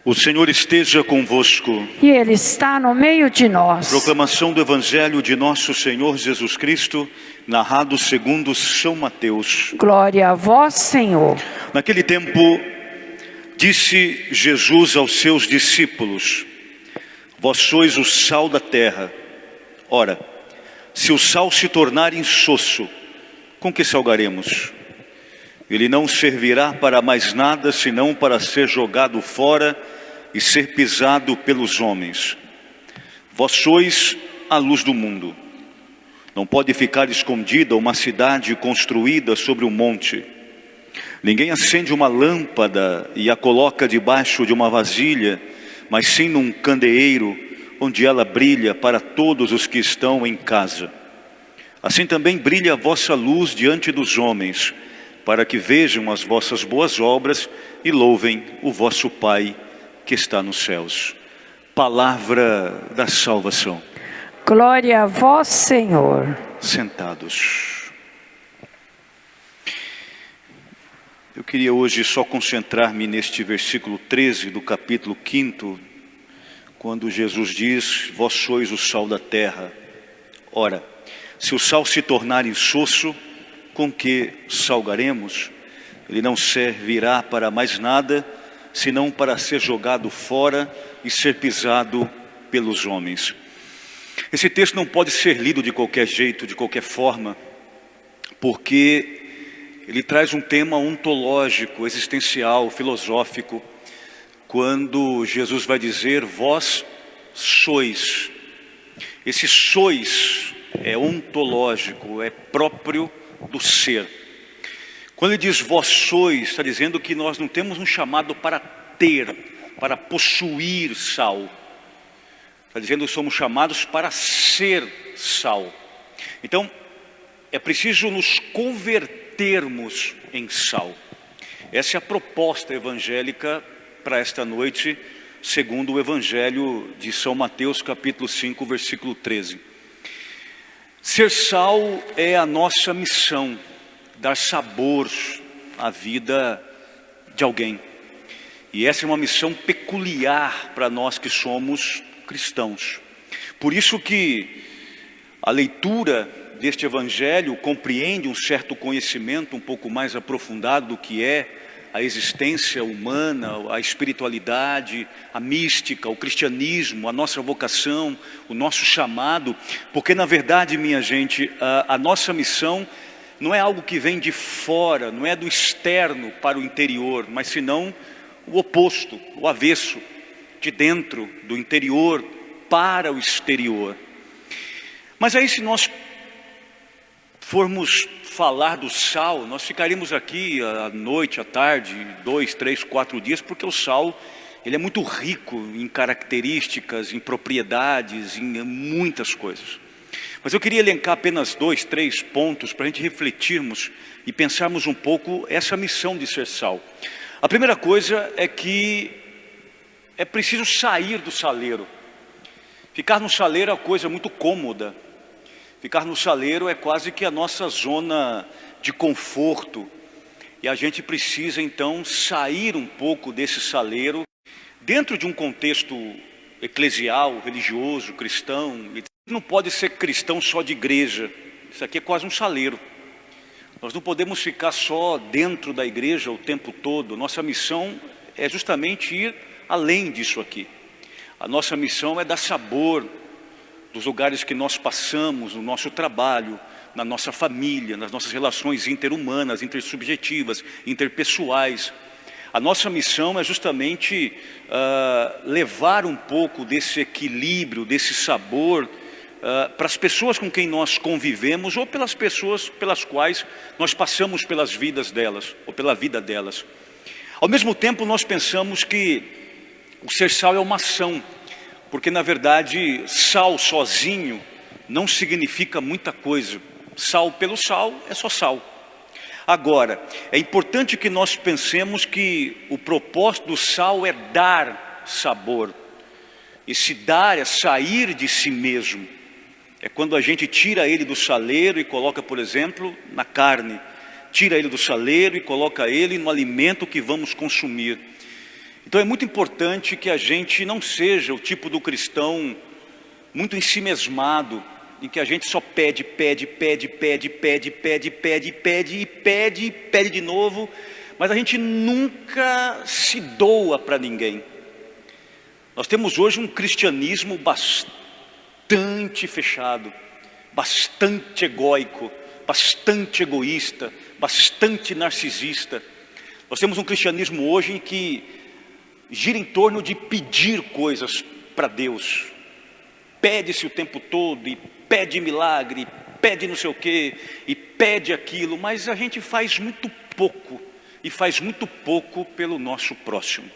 O Senhor esteja convosco. E Ele está no meio de nós. Proclamação do Evangelho de nosso Senhor Jesus Cristo, narrado segundo São Mateus. Glória a vós, Senhor. Naquele tempo, disse Jesus aos seus discípulos: Vós sois o sal da terra. Ora, se o sal se tornar insosso, com que salgaremos? Ele não servirá para mais nada, senão para ser jogado fora e ser pisado pelos homens. Vós sois a luz do mundo. Não pode ficar escondida uma cidade construída sobre um monte. Ninguém acende uma lâmpada e a coloca debaixo de uma vasilha, mas sim num candeeiro, onde ela brilha para todos os que estão em casa. Assim também brilha a vossa luz diante dos homens, para que vejam as vossas boas obras e louvem o vosso Pai que está nos céus. Palavra da salvação. Glória a vós, Senhor. Sentados. Eu queria hoje só concentrar-me neste versículo 13 do capítulo 5, quando Jesus diz: Vós sois o sal da terra. Ora, se o sal se tornar insosso, com que salgaremos? Ele não servirá para mais nada, senão para ser jogado fora e ser pisado pelos homens. Esse texto não pode ser lido de qualquer jeito, de qualquer forma, porque ele traz um tema ontológico, existencial, filosófico, quando Jesus vai dizer: vós sois. Esse sois é ontológico, é próprio do ser. Quando ele diz vós sois, está dizendo que nós não temos um chamado para ter, para possuir sal. Está dizendo que somos chamados para ser sal. Então, é preciso nos convertermos em sal. Essa é a proposta evangélica para esta noite, segundo o Evangelho de São Mateus, capítulo 5, versículo 13. Ser sal é a nossa missão, dar sabor à vida de alguém. E essa é uma missão peculiar para nós que somos cristãos. Por isso que a leitura deste Evangelho compreende um certo conhecimento um pouco mais aprofundado do que é a existência humana, a espiritualidade, a mística, o cristianismo, a nossa vocação, o nosso chamado. Porque na verdade, minha gente, a nossa missão não é algo que vem de fora, não é do externo para o interior, mas senão o oposto, o avesso, de dentro, do interior para o exterior. Mas aí, se nós formos falar do sal, nós ficaríamos aqui à noite, à tarde, 2, 3, 4 dias, porque o sal, ele é muito rico em características, em propriedades, em muitas coisas. Mas eu queria elencar apenas 2, 3 pontos para a gente refletirmos e pensarmos um pouco essa missão de ser sal. A primeira coisa é que é preciso sair do saleiro. Ficar no saleiro é uma coisa muito cômoda. Ficar no saleiro é quase que a nossa zona de conforto. E a gente precisa então sair um pouco desse saleiro, dentro de um contexto eclesial, religioso, cristão. Não pode ser cristão só de igreja. Isso aqui é quase um saleiro. Nós não podemos ficar só dentro da igreja o tempo todo. Nossa missão é justamente ir além disso aqui. A nossa missão é dar sabor dos lugares que nós passamos, no nosso trabalho, na nossa família, nas nossas relações interhumanas, intersubjetivas, interpessoais. A nossa missão é justamente levar um pouco desse equilíbrio, desse sabor para as pessoas com quem nós convivemos ou pelas pessoas pelas quais nós passamos pelas vidas delas ou pela vida delas. Ao mesmo tempo, nós pensamos que o ser sal é uma ação, porque na verdade sal sozinho não significa muita coisa. Sal pelo sal é só sal. Agora, é importante que nós pensemos que o propósito do sal é dar sabor. Esse dar é sair de si mesmo. É quando a gente tira ele do saleiro e coloca, por exemplo, na carne. Tira ele do saleiro e coloca ele no alimento que vamos consumir. Então é muito importante que a gente não seja o tipo do cristão muito ensimesmado, em que a gente só pede de novo, mas a gente nunca se doa para ninguém. Nós temos hoje um cristianismo bastante fechado, bastante egóico, bastante egoísta, bastante narcisista. Nós temos um cristianismo hoje em que gira em torno de pedir coisas para Deus. Pede-se o tempo todo, e pede milagre, pede não sei o quê, e pede aquilo, mas a gente faz muito pouco, e faz muito pouco pelo nosso próximo.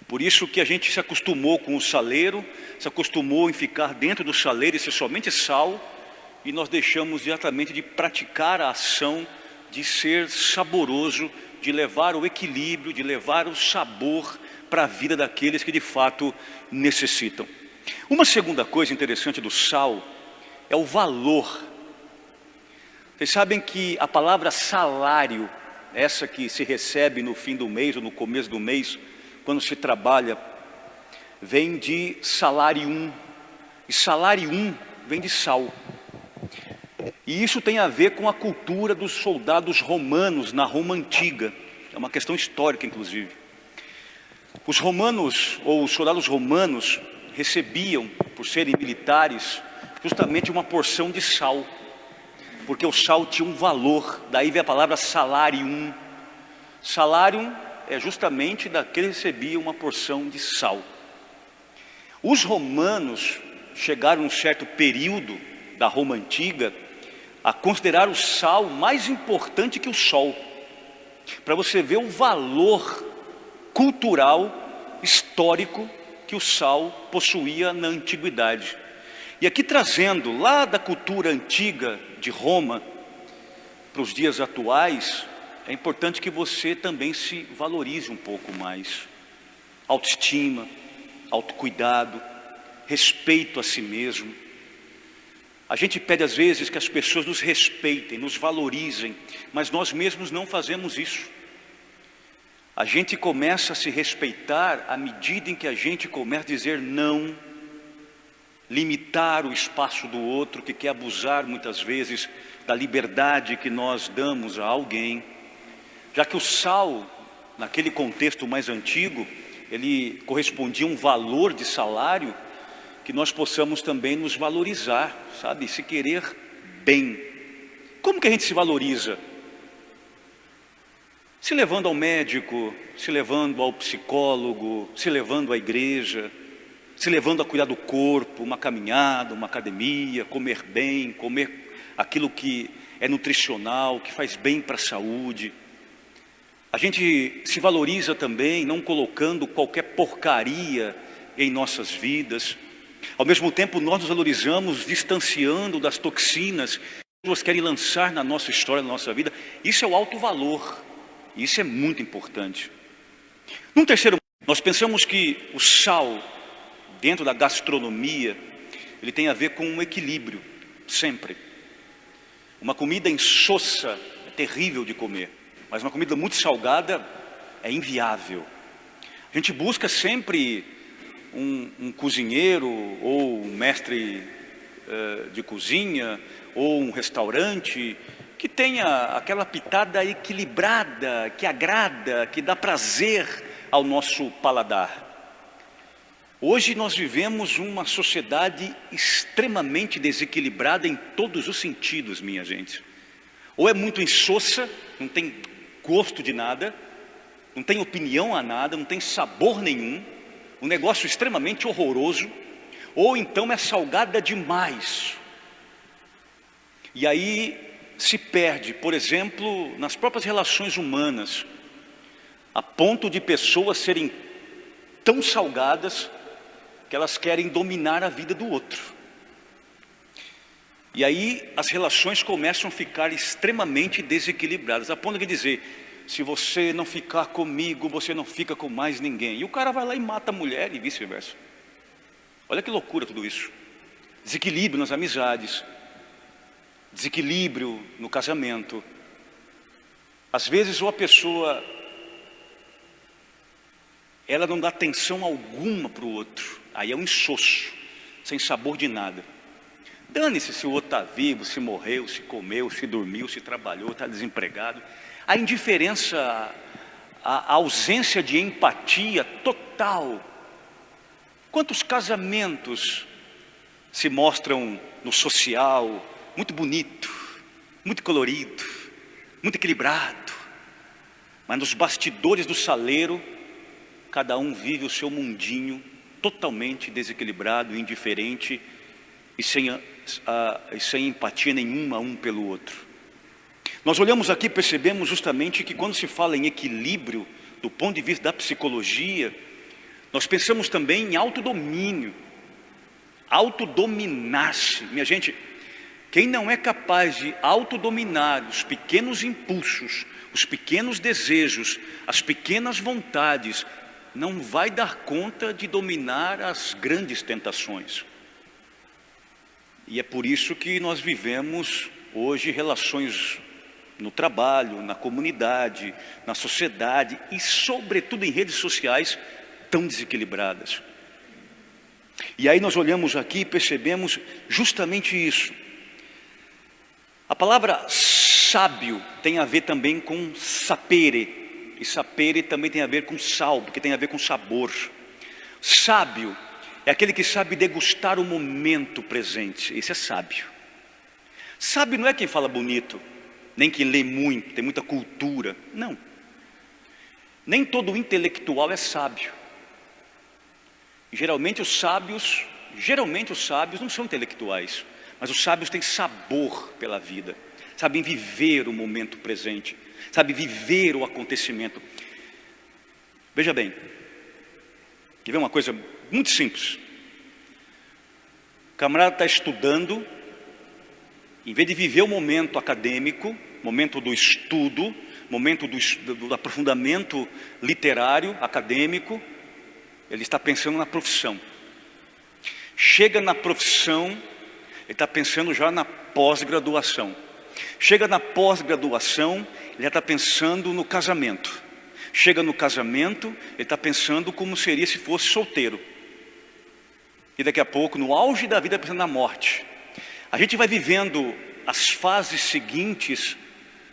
Por isso que a gente se acostumou com o saleiro, se acostumou em ficar dentro do saleiro e ser somente sal, e nós deixamos exatamente de praticar a ação de ser saboroso, de levar o equilíbrio, de levar o sabor para a vida daqueles que de fato necessitam. Uma segunda coisa interessante do sal é o valor. Vocês sabem que a palavra salário, essa que se recebe no fim do mês ou no começo do mês, quando se trabalha, vem de salarium, e salarium vem de sal. E isso tem a ver com a cultura dos soldados romanos na Roma antiga, é uma questão histórica inclusive. Os romanos, ou os soldados romanos, recebiam, por serem militares, justamente uma porção de sal, porque o sal tinha um valor, daí vem a palavra salarium. Salarium é justamente daquele que recebia uma porção de sal. Os romanos chegaram num certo período da Roma antiga a considerar o sal mais importante que o sol, para você ver o valor cultural, histórico que o sal possuía na antiguidade. E aqui trazendo lá da cultura antiga de Roma para os dias atuais, é importante que você também se valorize um pouco mais. Autoestima, autocuidado, respeito a si mesmo. A gente pede às vezes que as pessoas nos respeitem, nos valorizem, mas nós mesmos não fazemos isso. A gente começa a se respeitar à medida em que a gente começa a dizer não, limitar o espaço do outro, que quer abusar muitas vezes da liberdade que nós damos a alguém. Já que o sal, naquele contexto mais antigo, ele correspondia a um valor de salário, que nós possamos também nos valorizar, sabe? Se querer bem. Como que a gente se valoriza? Se levando ao médico, se levando ao psicólogo, se levando à igreja, se levando a cuidar do corpo, uma caminhada, uma academia, comer bem, comer aquilo que é nutricional, que faz bem para a saúde. A gente se valoriza também não colocando qualquer porcaria em nossas vidas. Ao mesmo tempo nós nos valorizamos distanciando das toxinas que pessoas querem lançar na nossa história, na nossa vida. Isso é o alto valor, isso é muito importante. Num terceiro, nós pensamos que o sal, dentro da gastronomia, ele tem a ver com um equilíbrio, sempre. Uma comida insossa é terrível de comer, mas uma comida muito salgada é inviável. A gente busca sempre um cozinheiro, ou um mestre de cozinha, ou um restaurante, que tenha aquela pitada equilibrada, que agrada, que dá prazer ao nosso paladar. Hoje nós vivemos uma sociedade extremamente desequilibrada em todos os sentidos, minha gente. Ou é muito insossa, não tem gosto de nada, não tem opinião a nada, não tem sabor nenhum, um negócio extremamente horroroso, ou então é salgada demais. E aí se perde, por exemplo, nas próprias relações humanas, a ponto de pessoas serem tão salgadas que elas querem dominar a vida do outro. E aí as relações começam a ficar extremamente desequilibradas, a ponto de dizer: se você não ficar comigo, você não fica com mais ninguém. E o cara vai lá e mata a mulher e vice-versa. Olha que loucura tudo isso. Desequilíbrio nas amizades, desequilíbrio no casamento. Às vezes ou a pessoa ela não dá atenção alguma para o outro. Aí é um insosso, sem sabor de nada. Dane-se se o outro está vivo, se morreu, se comeu, se dormiu, se trabalhou, está desempregado. A indiferença, a ausência de empatia total. Quantos casamentos se mostram no social muito bonito, muito colorido, muito equilibrado, mas nos bastidores do saleiro, cada um vive o seu mundinho totalmente desequilibrado, indiferente e sem empatia nenhuma um pelo outro. Nós olhamos aqui e percebemos justamente que quando se fala em equilíbrio, do ponto de vista da psicologia, nós pensamos também em autodomínio, autodominar-se. Minha gente, quem não é capaz de autodominar os pequenos impulsos, os pequenos desejos, as pequenas vontades, não vai dar conta de dominar as grandes tentações. E é por isso que nós vivemos hoje relações no trabalho, na comunidade, na sociedade e sobretudo em redes sociais tão desequilibradas. E aí nós olhamos aqui e percebemos justamente isso. A palavra sábio tem a ver também com sapere. E sapere também tem a ver com sal, porque tem a ver com sabor. Sábio é aquele que sabe degustar o momento presente. Esse é sábio. Sábio não é quem fala bonito, nem quem lê muito, tem muita cultura. Não. Nem todo intelectual é sábio. Geralmente os sábios não são intelectuais, mas os sábios têm sabor pela vida, sabem viver o momento presente, sabem viver o acontecimento. Veja bem, quer ver uma coisa muito simples? O camarada está estudando, em vez de viver o momento acadêmico, momento do estudo, momento do aprofundamento literário, acadêmico, ele está pensando na profissão. Chega na profissão, ele está pensando já na pós-graduação. Chega na pós-graduação, ele já está pensando no casamento. Chega no casamento, ele está pensando como seria se fosse solteiro. E daqui a pouco, no auge da vida, pensando na morte. A gente vai vivendo as fases seguintes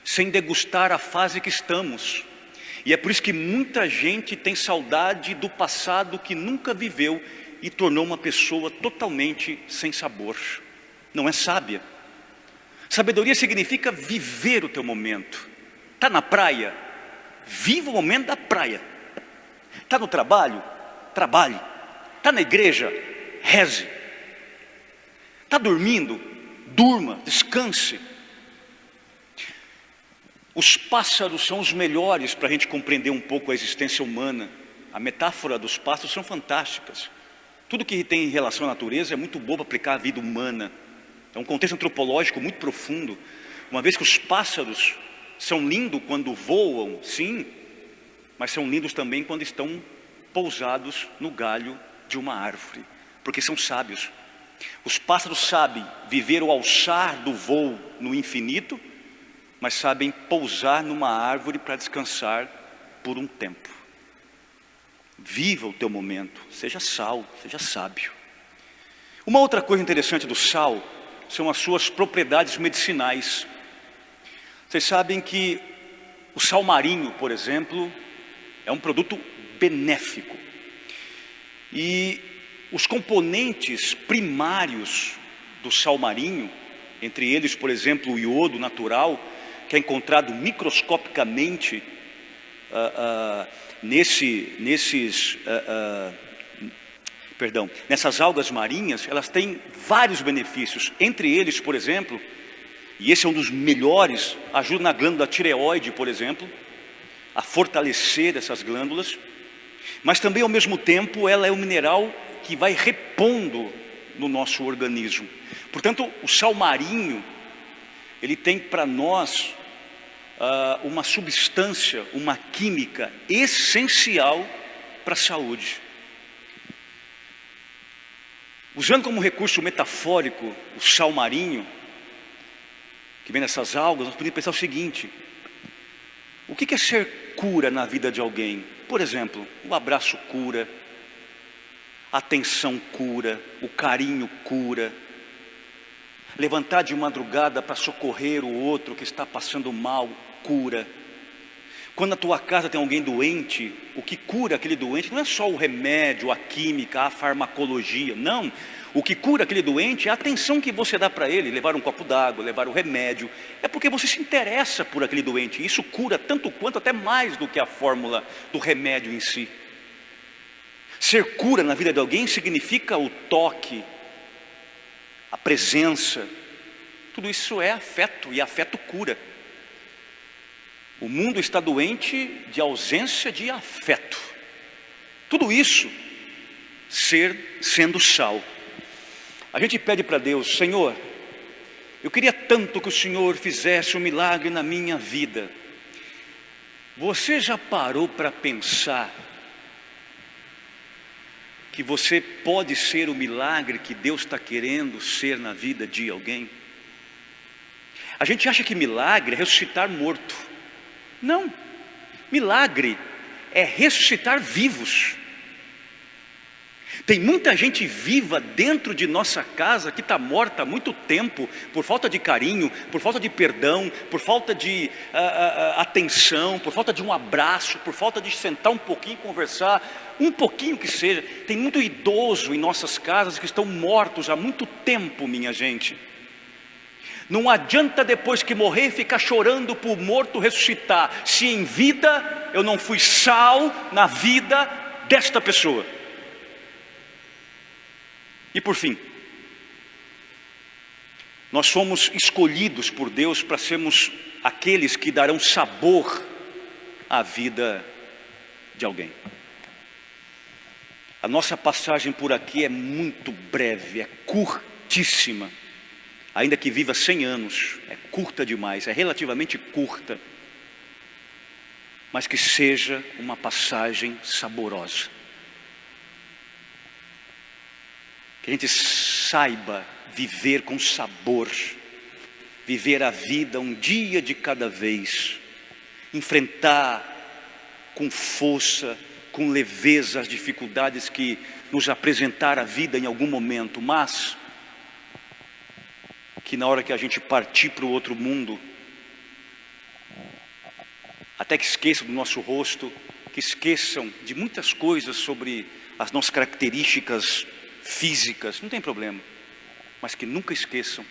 sem degustar a fase que estamos. E é por isso que muita gente tem saudade do passado que nunca viveu e tornou uma pessoa totalmente sem sabor. Não é sábia. Sabedoria significa viver o teu momento. Está na praia? Viva o momento da praia. Está no trabalho? Trabalhe. Está na igreja? Reze. Está dormindo? Durma, descanse. Os pássaros são os melhores para a gente compreender um pouco a existência humana. A metáfora dos pássaros são fantásticas. Tudo que tem em relação à natureza é muito bom para aplicar à vida humana. É um contexto antropológico muito profundo. Uma vez que os pássaros são lindos quando voam, sim, mas são lindos também quando estão pousados no galho de uma árvore, porque são sábios. Os pássaros sabem viver o alçar do voo no infinito, mas sabem pousar numa árvore para descansar por um tempo. Viva o teu momento, seja seja sábio. Uma outra coisa interessante do sal são as suas propriedades medicinais. Vocês sabem que o sal marinho, por exemplo, é um produto benéfico. E os componentes primários do sal marinho, entre eles, por exemplo, o iodo natural, que é encontrado microscopicamente nessas algas marinhas, elas têm vários benefícios. Entre eles, por exemplo, e esse é um dos melhores, ajuda na glândula tireoide, por exemplo, a fortalecer essas glândulas. Mas também, ao mesmo tempo, ela é um mineral que vai repondo no nosso organismo. Portanto, o sal marinho, ele tem para nós uma substância, uma química essencial para a saúde. Usando como recurso metafórico o sal marinho, que vem dessas algas, nós podemos pensar o seguinte: o que é ser cura na vida de alguém. Por exemplo, o abraço cura, a atenção cura, o carinho cura. Levantar de madrugada para socorrer o outro que está passando mal, cura. Quando na tua casa tem alguém doente, o que cura aquele doente não é só o remédio, a química, a farmacologia, não. O que cura aquele doente é a atenção que você dá para ele, levar um copo d'água, levar o remédio. É porque você se interessa por aquele doente. Isso cura tanto quanto, até mais do que a fórmula do remédio em si. Ser cura na vida de alguém significa o toque, a presença. Tudo isso é afeto, e afeto cura. O mundo está doente de ausência de afeto. Tudo isso sendo sal. A gente pede para Deus: Senhor, eu queria tanto que o Senhor fizesse um milagre na minha vida. Você já parou para pensar que você pode ser o milagre que Deus está querendo ser na vida de alguém? A gente acha que milagre é ressuscitar morto. Não, milagre é ressuscitar vivos. Tem muita gente viva dentro de nossa casa que está morta há muito tempo, por falta de carinho, por falta de perdão, por falta de atenção, por falta de um abraço, por falta de sentar um pouquinho e conversar, um pouquinho que seja. Tem muito idoso em nossas casas que estão mortos há muito tempo, minha gente. Não adianta depois que morrer ficar chorando por morto ressuscitar, se em vida eu não fui sal na vida desta pessoa. E por fim, nós fomos escolhidos por Deus para sermos aqueles que darão sabor à vida de alguém. A nossa passagem por aqui é muito breve, é curtíssima. Ainda que viva 100 anos, é curta demais, é relativamente curta. Mas que seja uma passagem saborosa. Que a gente saiba viver com sabor, viver a vida um dia de cada vez, enfrentar com força, com leveza as dificuldades que nos apresentar a vida em algum momento, mas que na hora que a gente partir para o outro mundo, até que esqueçam do nosso rosto, que esqueçam de muitas coisas sobre as nossas características físicas, não tem problema, mas que nunca esqueçam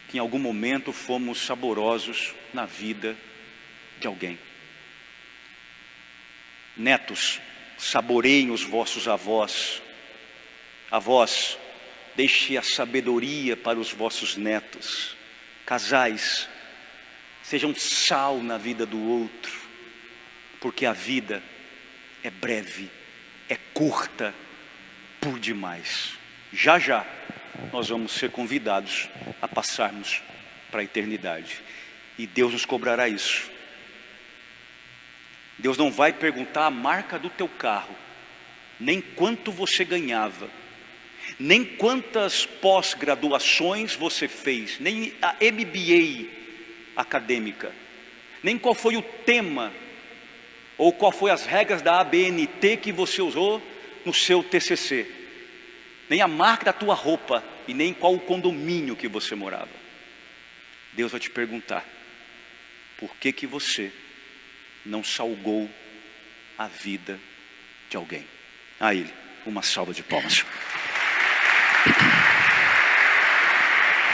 que em algum momento fomos saborosos na vida de alguém. Netos, saboreiem os vossos avós. Avós, deixe a sabedoria para os vossos netos. Casais, sejam sal na vida do outro, porque a vida é breve, é curta por demais. Já já nós vamos ser convidados a passarmos para a eternidade, e Deus nos cobrará isso. Deus não vai perguntar a marca do teu carro, nem quanto você ganhava, nem quantas pós-graduações você fez, nem a MBA acadêmica, nem qual foi o tema, ou qual foi as regras da ABNT que você usou no seu TCC, nem a marca da tua roupa, e nem qual o condomínio que você morava. Deus vai te perguntar: por que você não salgou a vida de alguém? A Ele uma salva de palmas.